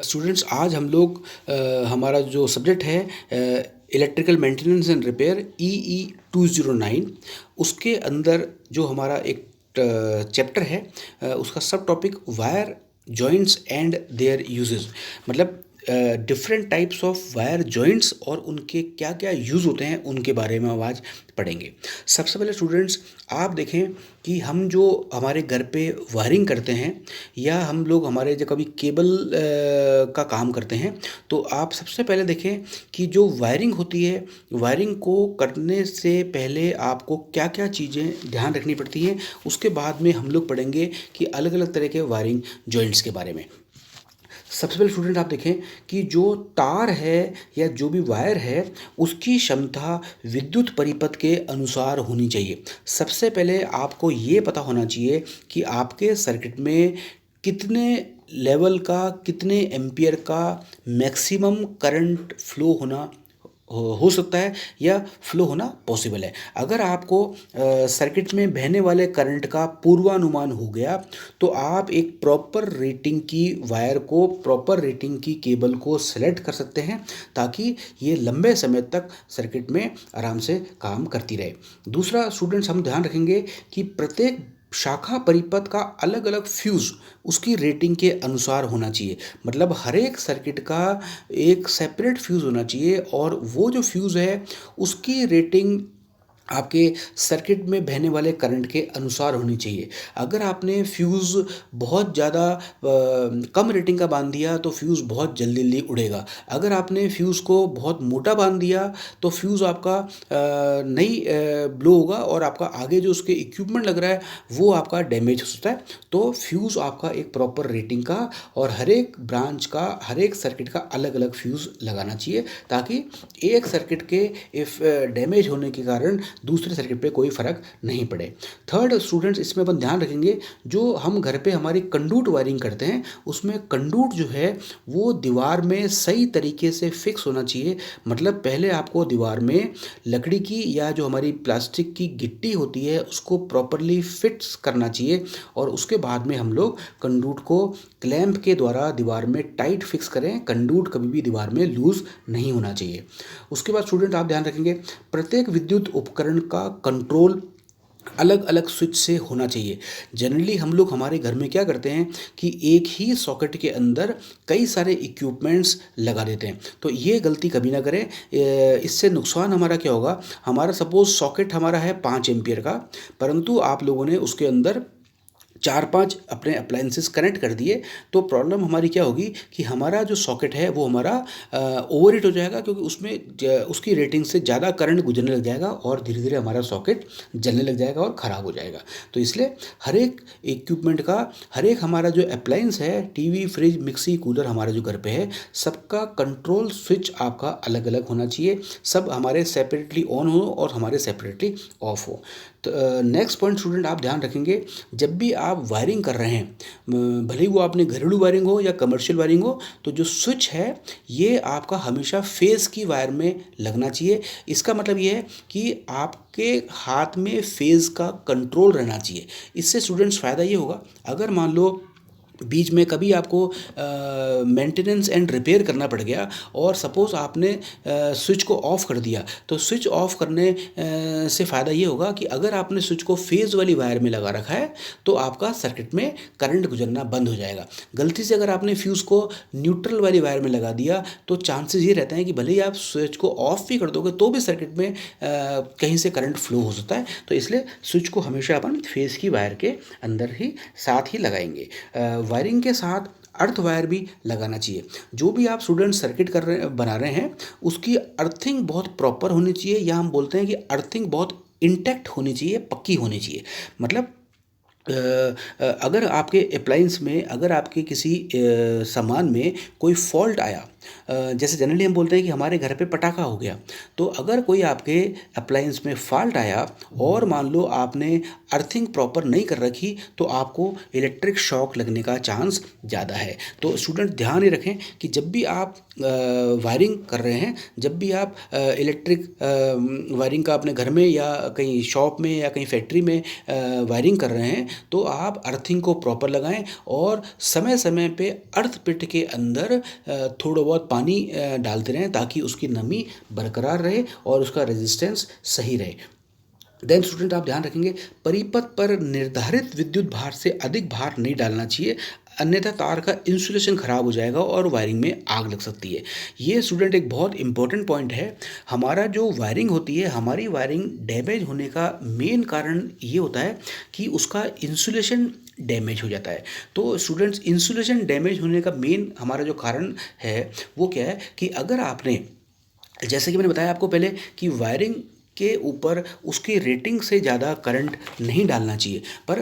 Students, आज हम लोग हमारा जो सब्जेक्ट है इलेक्ट्रिकल मेंटेनेंस एंड रिपेयर ई 209, उसके अंदर जो हमारा एक चैप्टर है, उसका सब topic wire joints and their uses, मतलब different types of wire joints और उनके क्या क्या यूज़ होते हैं उनके बारे में हम आज पढ़ेंगे। सबसे पहले स्टूडेंट्स, आप देखें कि हम जो हमारे घर पे वायरिंग करते हैं या हम लोग हमारे जो कभी केबल का काम करते हैं, तो आप सबसे पहले देखें कि जो वायरिंग होती है, वायरिंग को करने से पहले आपको क्या क्या चीज़ें ध्यान रखनी पड़ती हैं। उसके बाद में हम लोग पढ़ेंगे कि अलग अलग तरह के वायरिंग जॉइंट्स के बारे में। सबसे पहले स्टूडेंट आप देखें कि जो तार है या जो भी वायर है, उसकी क्षमता विद्युत परिपथ के अनुसार होनी चाहिए। सबसे पहले आपको ये पता होना चाहिए कि आपके सर्किट में कितने लेवल का, कितने एम्पियर का मैक्सिमम करंट फ्लो होना हो सकता है या फ्लो होना पॉसिबल है। अगर आपको सर्किट में बहने वाले करंट का पूर्वानुमान हो गया, तो आप एक प्रॉपर रेटिंग की वायर को, प्रॉपर रेटिंग की केबल को सेलेक्ट कर सकते हैं, ताकि ये लंबे समय तक सर्किट में आराम से काम करती रहे। दूसरा स्टूडेंट्स, हम ध्यान रखेंगे कि प्रत्येक शाखा परिपथ का अलग अलग फ्यूज़ उसकी रेटिंग के अनुसार होना चाहिए। मतलब हर एक सर्किट का एक सेपरेट फ्यूज़ होना चाहिए और वो जो फ्यूज़ है उसकी रेटिंग आपके सर्किट में बहने वाले करंट के अनुसार होनी चाहिए। अगर आपने फ्यूज़ बहुत ज़्यादा कम रेटिंग का बांध दिया तो फ्यूज़ बहुत जल्दी जल्दी उड़ेगा। अगर आपने फ्यूज़ को बहुत मोटा बांध दिया तो फ्यूज़ आपका नहीं ब्लो होगा और आपका आगे जो उसके इक्विपमेंट लग रहा है वो आपका डैमेज हो सकता है। तो फ्यूज़ आपका एक प्रॉपर रेटिंग का और हर एक ब्रांच का, हर एक सर्किट का अलग अलग फ्यूज़ लगाना चाहिए, ताकि एक सर्किट के इफ डैमेज होने के कारण दूसरे सर्किट पे कोई फ़र्क नहीं पड़े। थर्ड स्टूडेंट्स, इसमें अपन ध्यान रखेंगे, जो हम घर पे हमारी कंडूट वायरिंग करते हैं, उसमें कंडूट जो है वो दीवार में सही तरीके से फिक्स होना चाहिए। मतलब पहले आपको दीवार में लकड़ी की या जो हमारी प्लास्टिक की गिट्टी होती है उसको प्रॉपरली फिक्स करना चाहिए, और उसके बाद में हम लोग कंडूट को क्लैंप के द्वारा दीवार में टाइट फिक्स करें। कंडूट कभी भी दीवार में लूज़ नहीं होना चाहिए। उसके बाद स्टूडेंट आप ध्यान रखेंगे, प्रत्येक विद्युत उपकरण का कंट्रोल अलग अलग स्विच से होना चाहिए। जनरली हम लोग हमारे घर में क्या करते हैं कि एक ही सॉकेट के अंदर कई सारे इक्विपमेंट्स लगा देते हैं, तो ये गलती कभी ना करें। इससे नुकसान हमारा क्या होगा, हमारा सपोज सॉकेट हमारा है 5 एम्पियर का, परंतु आप लोगों ने उसके अंदर 4-5 अपने अप्लायंसेस कनेक्ट कर दिए, तो प्रॉब्लम हमारी क्या होगी कि हमारा जो सॉकेट है वो हमारा ओवर हीट हो जाएगा, क्योंकि उसमें उसकी रेटिंग से ज़्यादा करंट गुजरने लग जाएगा और धीरे धीरे हमारा सॉकेट जलने लग जाएगा और ख़राब हो जाएगा। तो इसलिए हर एक इक्विपमेंट का, हर एक हमारा जो अप्लायंस है, टीवी, फ्रिज, मिक्सी, कूलर हमारे जो घर पे है, सबका कंट्रोल स्विच आपका अलग अलग होना चाहिए। सब हमारे सेपरेटली ऑन हो और हमारे सेपरेटली ऑफ हो। तो नेक्स्ट पॉइंट स्टूडेंट आप ध्यान रखेंगे, जब भी आप वायरिंग कर रहे हैं, भले ही वो आपने घरेलू वायरिंग हो या कमर्शियल वायरिंग हो, तो जो स्विच है ये आपका हमेशा फेस की वायर में लगना चाहिए। इसका मतलब ये है कि आपके हाथ में फेस का कंट्रोल रहना चाहिए। इससे स्टूडेंट्स फ़ायदा ये होगा, अगर मान लो बीच में कभी आपको मेंटेनेंस एंड रिपेयर करना पड़ गया और सपोज़ आपने स्विच को ऑफ़ कर दिया, तो स्विच ऑफ़ करने से फ़ायदा ये होगा कि अगर आपने स्विच को फेज़ वाली वायर में लगा रखा है तो आपका सर्किट में करंट गुजरना बंद हो जाएगा। गलती से अगर आपने फ्यूज़ को न्यूट्रल वाली वायर में लगा दिया तो चांसेस ये रहते हैं कि भले ही आप स्विच को ऑफ़ भी कर दोगे तो भी सर्किट में कहीं से करंट फ्लो हो सकता है। तो इसलिए स्विच को हमेशा अपन फेज़ की वायर के अंदर ही साथ ही लगाएंगे। वायरिंग के साथ अर्थ वायर भी लगाना चाहिए। जो भी आप स्टूडेंट सर्किट बना रहे हैं, उसकी अर्थिंग बहुत प्रॉपर होनी चाहिए, या हम बोलते हैं कि अर्थिंग बहुत इंटैक्ट होनी चाहिए, पक्की होनी चाहिए। मतलब अगर आपके अप्लायंस में, अगर आपके किसी सामान में कोई फॉल्ट आया, जैसे जनरली हम बोलते हैं कि हमारे घर पे पटाखा हो गया, तो अगर कोई आपके अप्लायंस में फ़ॉल्ट आया और मान लो आपने अर्थिंग प्रॉपर नहीं कर रखी, तो आपको इलेक्ट्रिक शॉक लगने का चांस ज़्यादा है। तो स्टूडेंट ध्यान ये रखें कि जब भी आप वायरिंग कर रहे हैं, जब भी आप इलेक्ट्रिक वायरिंग का अपने घर में या कहीं शॉप में या कहीं फैक्ट्री में वायरिंग कर रहे हैं, तो आप अर्थिंग को प्रॉपर लगाएं और समय समय पे अर्थ पिट के अंदर थोड़ा बहुत पानी डालते रहें ताकि उसकी नमी बरकरार रहे और उसका रेजिस्टेंस सही रहे। देन स्टूडेंट आप ध्यान रखेंगे, परिपथ पर निर्धारित विद्युत भार से अधिक भार नहीं डालना चाहिए, अन्यथा तार का इंसुलेशन खराब हो जाएगा और वायरिंग में आग लग सकती है। ये स्टूडेंट एक बहुत इंपॉर्टेंट पॉइंट है। हमारा जो वायरिंग होती है, हमारी वायरिंग डैमेज होने का मेन कारण ये होता है कि उसका इंसुलेशन डैमेज हो जाता है। तो स्टूडेंट्स, इंसुलेशन डैमेज होने का मेन हमारा जो कारण है वो क्या है कि अगर आपने, जैसे कि मैंने बताया आपको पहले, कि के ऊपर उसकी रेटिंग से ज़्यादा करंट नहीं डालना चाहिए, पर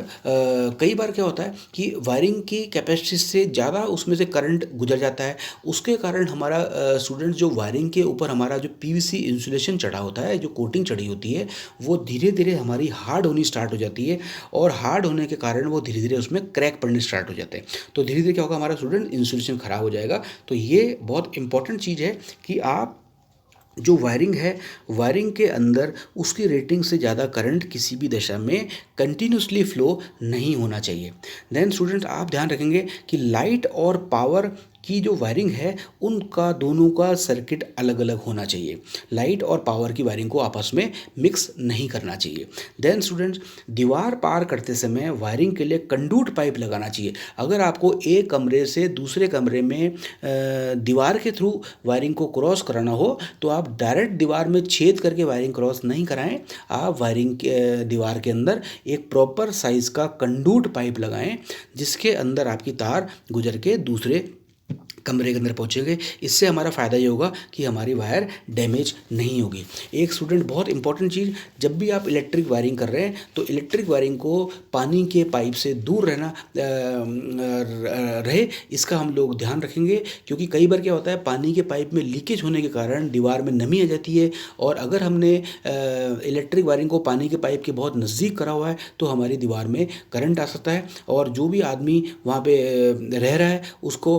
कई बार क्या होता है कि वायरिंग की कैपेसिटी से ज़्यादा उसमें से करंट गुजर जाता है। उसके कारण हमारा स्टूडेंट, जो वायरिंग के ऊपर हमारा जो पीवीसी इंसुलेशन चढ़ा होता है, जो कोटिंग चढ़ी होती है, वो धीरे धीरे हमारी हार्ड होनी स्टार्ट हो जाती है और हार्ड होने के कारण वो धीरे धीरे उसमें क्रैक पड़ने स्टार्ट हो जाते हैं। तो धीरे धीरे क्या होगा, हमारा स्टूडेंट इंसुलेशन ख़राब हो जाएगा। तो ये बहुत इंपॉर्टेंट चीज़ है कि आप जो वायरिंग है, वायरिंग के अंदर उसकी रेटिंग से ज़्यादा करंट किसी भी दशा में कंटिन्यूसली फ्लो नहीं होना चाहिए। देन स्टूडेंट आप ध्यान रखेंगे कि लाइट और पावर की जो वायरिंग है, उनका दोनों का सर्किट अलग अलग होना चाहिए। लाइट और पावर की वायरिंग को आपस में मिक्स नहीं करना चाहिए। देन स्टूडेंट्स, दीवार पार करते समय वायरिंग के लिए कंडूट पाइप लगाना चाहिए। अगर आपको एक कमरे से दूसरे कमरे में दीवार के थ्रू वायरिंग को क्रॉस कराना हो, तो आप डायरेक्ट दीवार में छेद करके वायरिंग क्रॉस नहीं कराएं। आप वायरिंग के दीवार के अंदर एक प्रॉपर साइज़ का कंडूट पाइप लगाएं, जिसके अंदर आपकी तार गुजर के दूसरे कमरे के अंदर पहुँचेंगे। इससे हमारा फ़ायदा ये होगा कि हमारी वायर डैमेज नहीं होगी। एक स्टूडेंट, बहुत इंपॉर्टेंट चीज़, जब भी आप इलेक्ट्रिक वायरिंग कर रहे हैं तो इलेक्ट्रिक वायरिंग को पानी के पाइप से दूर रहना रहे, इसका हम लोग ध्यान रखेंगे। क्योंकि कई बार क्या होता है, पानी के पाइप में लीकेज होने के कारण दीवार में नमी आ जाती है, और अगर हमने इलेक्ट्रिक वायरिंग को पानी के पाइप के बहुत नज़दीक करा हुआ है तो हमारी दीवार में करंट आ सकता है, और जो भी आदमी वहाँ पे रह रहा है उसको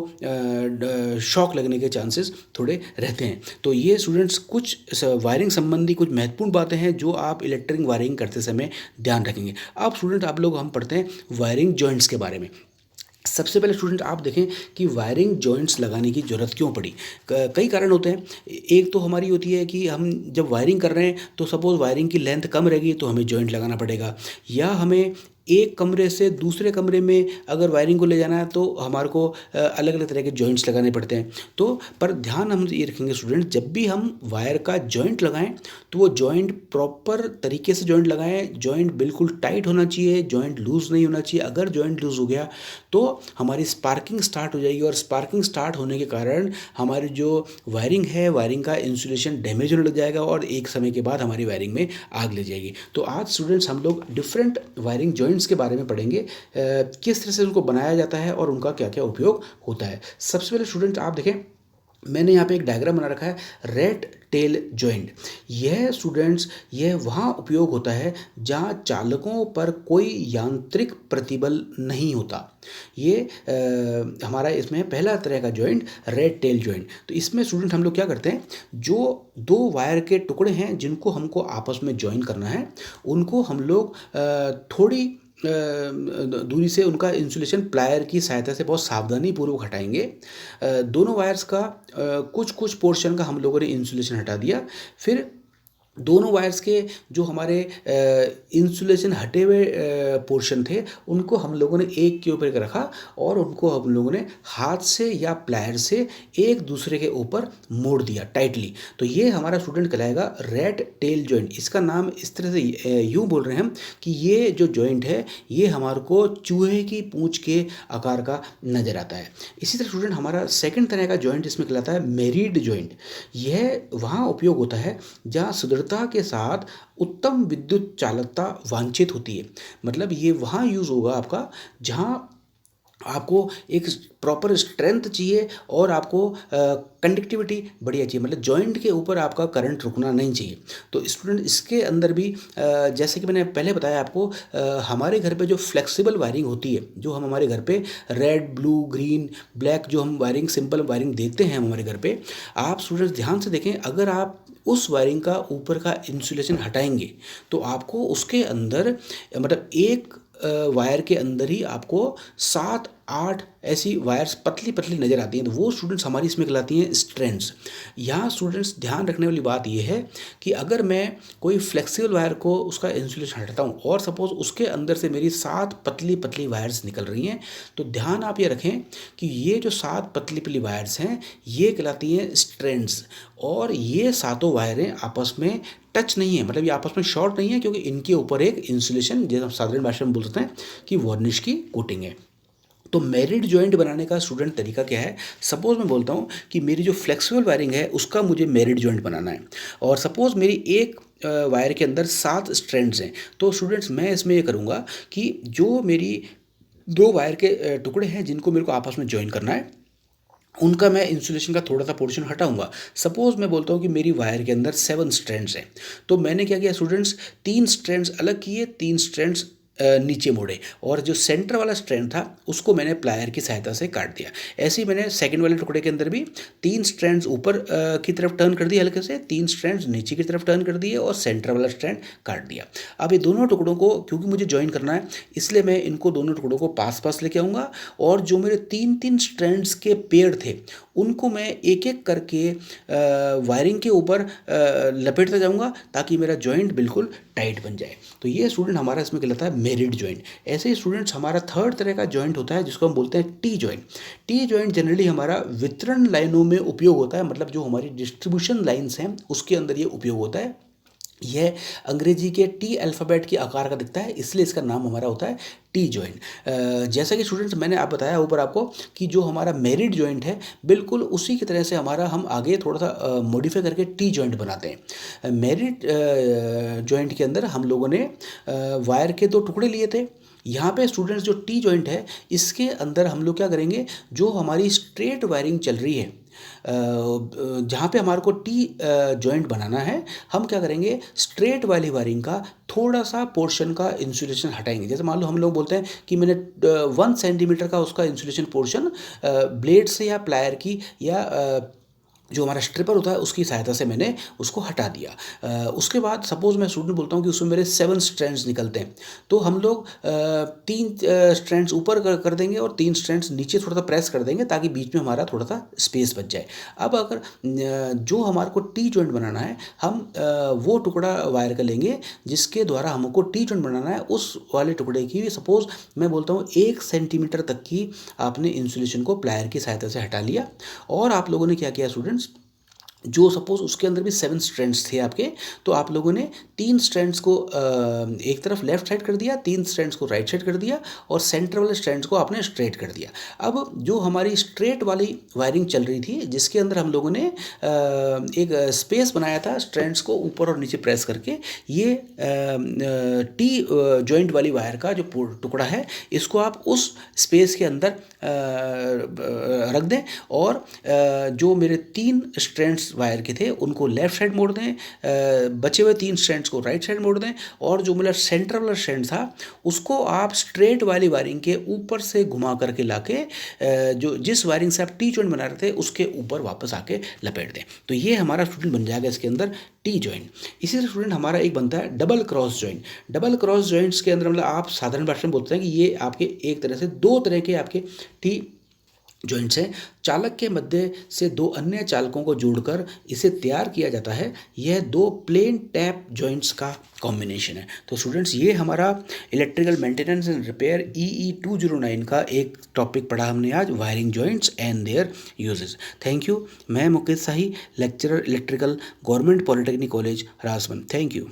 शॉक लगने के चांसेस थोड़े रहते हैं। तो ये स्टूडेंट्स कुछ वायरिंग संबंधी कुछ महत्वपूर्ण बातें हैं जो आप इलेक्ट्रिक वायरिंग करते समय ध्यान रखेंगे। अब स्टूडेंट आप लोग, हम पढ़ते हैं वायरिंग जॉइंट्स के बारे में। सबसे पहले स्टूडेंट आप देखें कि वायरिंग जॉइंट्स लगाने की ज़रूरत क्यों पड़ी। कई कारण होते हैं। एक तो हमारी होती है कि हम जब वायरिंग कर रहे हैं तो सपोज़ वायरिंग की लेंथ कम रहेगी तो हमें जॉइंट लगाना पड़ेगा, या हमें एक कमरे से दूसरे कमरे में अगर वायरिंग को ले जाना है तो हमारे को अलग अलग तरह के जॉइंट्स लगाने पड़ते हैं। तो पर ध्यान हम ये रखेंगे स्टूडेंट, जब भी हम वायर का जॉइंट लगाएं तो वो जॉइंट प्रॉपर तरीके से जॉइंट लगाएं। जॉइंट बिल्कुल टाइट होना चाहिए, जॉइंट लूज़ नहीं होना चाहिए। अगर जॉइंट लूज़ हो गया तो हमारी स्पार्किंग स्टार्ट हो जाएगी, और स्पार्किंग स्टार्ट होने के कारण हमारी जो वायरिंग है, वायरिंग का इंसुलेशन डैमेज होने लग जाएगा, और एक समय के बाद हमारी वायरिंग में आग लग जाएगी। तो आज स्टूडेंट्स हम लोग डिफरेंट वायरिंग जॉइंट्स के बारे में पढ़ेंगे, किस तरह से उनको बनाया जाता है और उनका क्या क्या उपयोग होता है। सबसे पहले स्टूडेंट आप देखें, मैंने यहाँ पे एक डायग्राम बना रखा है, रेट टेल जॉइंट। यह स्टूडेंट्स, यह वहाँ उपयोग होता है जहाँ चालकों पर कोई यांत्रिक प्रतिबल नहीं होता। ये हमारा इसमें पहला तरह का जॉइंट रेट टेल जॉइंट। तो इसमें स्टूडेंट हम लोग क्या करते हैं, जो दो वायर के टुकड़े हैं जिनको हमको आपस में जॉइन करना है, उनको हम लोग थोड़ी दूरी से उनका इंसुलेशन प्लायर की सहायता से बहुत सावधानी पूर्वक हटाएंगे। दोनों वायर्स का कुछ कुछ पोर्शन का हम लोगों ने इंसुलेशन हटा दिया। फिर दोनों वायर्स के जो हमारे इंसुलेशन हटे हुए पोर्शन थे, उनको हम लोगों ने एक के ऊपर एक रखा, और उनको हम लोगों ने हाथ से या प्लायर से एक दूसरे के ऊपर मोड़ दिया टाइटली। तो ये हमारा स्टूडेंट कहलाएगा रेट टेल जॉइंट। इसका नाम इस तरह से यूँ बोल रहे हैं हम कि ये जो जॉइंट है ये हमारे को चूहे की पूँछ के आकार का नज़र आता है। इसी तरह स्टूडेंट हमारा सेकंड तरह का जॉइंट इसमें कहलाता है मेरिड जॉइंट। यह वहाँ उपयोग होता है जहाँ सुदृढ़ता के साथ उत्तम विद्युत चालकता वांछित होती है। मतलब ये वहाँ यूज़ होगा आपका जहाँ आपको एक प्रॉपर स्ट्रेंथ चाहिए और आपको कंडक्टिविटी बढ़िया चाहिए, मतलब जॉइंट के ऊपर आपका करंट रुकना नहीं चाहिए। तो स्टूडेंट इसके अंदर भी जैसे कि मैंने पहले बताया आपको, हमारे घर पे जो फ्लेक्सिबल वायरिंग होती है, जो हम हमारे घर पे रेड ब्लू ग्रीन ब्लैक जो हम वायरिंग सिंपल वायरिंग देखते हैं हमारे घर पे, आप स्टूडेंट्स ध्यान से देखें, अगर आप उस वायरिंग का ऊपर का इंसुलेशन हटाएंगे तो आपको उसके अंदर मतलब एक वायर के अंदर ही आपको 7-8 ऐसी वायर्स पतली पतली नज़र आती हैं। तो वो स्टूडेंट्स हमारी इसमें कहलाती हैं स्ट्रैंड्स। यहाँ स्टूडेंट्स ध्यान रखने वाली बात ये है कि अगर मैं कोई फ्लेक्सिबल वायर को उसका इंसुलेशन हटाता हूँ और सपोज़ उसके अंदर से मेरी 7 पतली पतली वायर्स निकल रही हैं, तो ध्यान आप ये रखें कि ये जो 7 पतली पतली वायर्स हैं ये कहलाती हैं स्ट्रैंड्स। और ये सातों वायरें आपस में टच नहीं है, मतलब ये आपस में शॉर्ट नहीं है, क्योंकि इनके ऊपर एक इंसुलेशन, जैसे हम साधारण भाषा में बोल सकते हैं कि वार्निश की कोटिंग है। तो मेरिट जॉइंट बनाने का स्टूडेंट तरीका क्या है? सपोज़ मैं बोलता हूँ कि मेरी जो फ्लेक्सिबल वायरिंग है उसका मुझे मेरिट जॉइंट बनाना है, और सपोज़ मेरी एक वायर के अंदर 7 स्ट्रैंड्स हैं, तो स्टूडेंट्स मैं इसमें ये करूँगा कि जो मेरी 2 वायर के टुकड़े हैं जिनको मेरे को आपस में जॉइन करना है, उनका मैं इंसुलेशन का थोड़ा सा पोर्शन हटाऊंगा। सपोज़ मैं बोलता हूँ कि मेरी वायर के अंदर 7 स्ट्रैंड्स हैं, तो मैंने क्या किया स्टूडेंट्स, 3 स्ट्रैंड्स अलग किए, 3 स्ट्रैंड्स नीचे मोड़े, और जो सेंटर वाला स्ट्रैंड था उसको मैंने प्लायर की सहायता से काट दिया। ऐसे ही मैंने सेकंड वाले टुकड़े के अंदर भी 3 स्ट्रैंड्स ऊपर की तरफ टर्न कर दिए हल्के से, 3 स्ट्रैंड्स नीचे की तरफ टर्न कर दिए और सेंटर वाला स्ट्रैंड काट दिया। अब ये दोनों टुकड़ों को क्योंकि मुझे ज्वाइन करना है, इसलिए मैं इनको दोनों टुकड़ों को पास पास लेके आऊँगा, और जो मेरे 3-3 स्ट्रैंड्स के पेयर थे उनको मैं एक एक करके वायरिंग के ऊपर लपेटता जाऊंगा ताकि मेरा जॉइंट बिल्कुल टाइट बन जाए। तो ये स्टूडेंट हमारा इसमें कहलाता है मेरिट जॉइंट। ऐसे ही स्टूडेंट्स हमारा थर्ड तरह का जॉइंट होता है जिसको हम बोलते हैं T joint. T joint generally हमारा वितरण लाइनों में उपयोग होता है, मतलब जो हमारी डिस्ट्रीब्यूशन लाइन्स हैं उसके अंदर ये उपयोग होता है। यह अंग्रेजी के टी अल्फ़ाबेट के आकार का दिखता है, इसलिए इसका नाम हमारा होता है टी जॉइंट। जैसा कि स्टूडेंट्स मैंने आप बताया ऊपर आपको कि जो हमारा मेरिट जॉइंट है बिल्कुल उसी की तरह से हमारा हम आगे थोड़ा सा मॉडिफाई करके टी जॉइंट बनाते हैं। मेरिट जॉइंट के अंदर हम लोगों ने वायर के 2 टुकड़े लिए थे। यहाँ पे स्टूडेंट्स जो टी जॉइंट है इसके अंदर हम लोग क्या करेंगे, जो हमारी स्ट्रेट वायरिंग चल रही है जहाँ पे हमारे को टी जॉइंट बनाना है, हम क्या करेंगे स्ट्रेट वाली वायरिंग का थोड़ा सा पोर्शन का इंसुलेशन हटाएंगे। जैसे मान लो हम लोग बोलते हैं कि मैंने 1 सेंटीमीटर का उसका इंसुलेशन पोर्शन ब्लेड से या प्लायर की या जो हमारा स्ट्रिपर होता है उसकी सहायता से मैंने उसको हटा दिया। उसके बाद सपोज़ मैं स्टूडेंट बोलता हूँ कि उसमें मेरे 7 स्ट्रैंड्स निकलते हैं, तो हम लोग 3 स्ट्रैंड्स ऊपर कर देंगे और 3 स्ट्रैंड्स नीचे थोड़ा सा प्रेस कर देंगे ताकि बीच में हमारा थोड़ा सा स्पेस बच जाए। अब अगर जो हमारे को टी जॉइंट बनाना है, हम वो टुकड़ा वायर का लेंगे जिसके द्वारा हमको टी जॉइंट बनाना है, उस वाले टुकड़े की सपोज़ मैं बोलता हूँ 1 सेंटीमीटर तक की आपने इंसुलेशन को प्लायर की सहायता से हटा लिया। और आप लोगों ने क्या किया स्टूडेंट्स, जो सपोज उसके अंदर भी 7 स्ट्रैंड्स थे आपके, तो आप लोगों ने 3 स्ट्रैंड्स को एक तरफ लेफ्ट साइड कर दिया, 3 स्ट्रैंड्स को राइट साइड कर दिया, और सेंटर वाले स्ट्रैंड्स को आपने स्ट्रेट कर दिया। अब जो हमारी स्ट्रेट वाली वायरिंग चल रही थी जिसके अंदर हम लोगों ने एक स्पेस बनाया था स्ट्रैंड्स को ऊपर और नीचे प्रेस करके, ये टी जॉइंट वाली वायर का जो टुकड़ा है इसको आप उस स्पेस के अंदर रख दें, और जो मेरे 3 स्ट्रैंड्स वायर के थे उनको लेफ्ट साइड मोड़ दें, बचे हुए 3 स्ट्रैंड्स को राइट साइड मोड़ दें, और जो मेरा सेंटर वाला स्ट्रैंड था उसको आप स्ट्रेट वाली वायरिंग के ऊपर से घुमा करके लाके जो जिस वायरिंग से आप टी जॉइंट बना रहे थे उसके ऊपर वापस आके लपेट दें। तो ये हमारा स्टूडेंट बन जाएगा इसके अंदर टी जॉइंट। इसी तरह स्टूडेंट हमारा एक बनता है double cross joint. Double cross joints के अंदर मतलब आप साधारण भाषा में बोलते हैं कि ये आपके एक तरह से 2 तरह के आपके टी जॉइंट्स हैं। चालक के मध्य से 2 अन्य चालकों को जोड़कर इसे तैयार किया जाता है। यह 2 प्लेन टैप जॉइंट्स का कॉम्बिनेशन है। तो स्टूडेंट्स ये हमारा electrical maintenance and repair EE 209 का एक टॉपिक पढ़ा हमने आज, wiring joints and their uses. Thank you. मैं Mukesh Shahi, lecturer electrical, government polytechnic college Rajmand. Thank you.